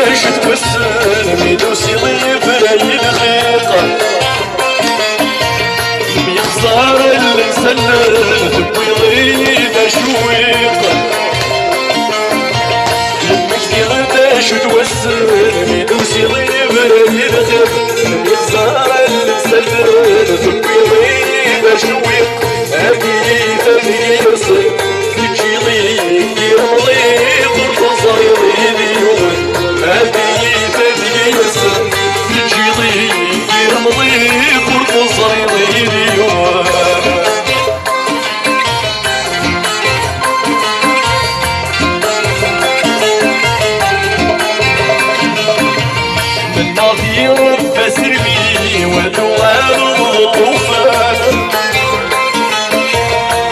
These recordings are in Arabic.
باش توسل ميدوسي ضيف راي الخيطة بيخسر اللي مسلل تبوي ضيف شويطة لمك دير باش توسل ميدوسي ضيف راي الخيطة بيخسر اللي مسلل تبوي ضيف شويطة هاكي يرسل تجي ضيف دير مضيف والخصر يضيف هذه يسر تجي ضيق مضيق والقصر يضيق من ناضي رب سربي ودوان الطوفان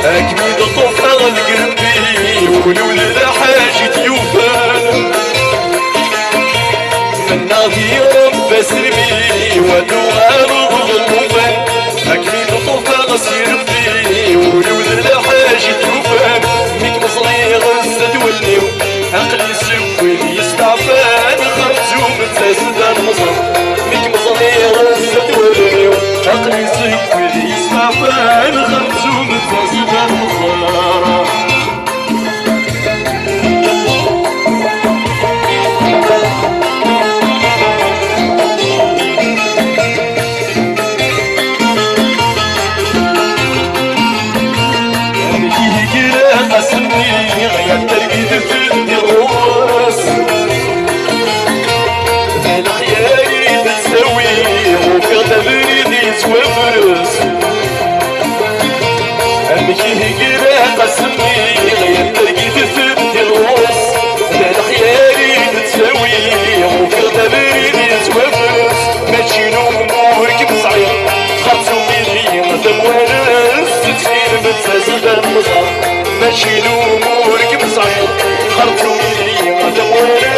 أكمد طوفان قلبي ولولا حاجة يوفان ناضي رب سربي ودوان الطوفان أكيد طوفان سيربي ولولا حاجة يوفان ميك مصري غزة توليو عقلي سوي يستعفان خرجو من تسدان مصر ميك مصري غزة توليو عقلي سوي يستعفان خرجو من تسدان مصر قسمني غير ترقيد في الراس انا خيالي تساوي وفي تبريدي توفرس امشي كده قسمني غير ترقيد في الراس انا خيالي تساوي وفي تبريدي توفرس ماشي نومك بصعيد خمسة مليون تموالس تسير بتسازل المصاب ماشي نومورك بصعيد خرجوا لي غدا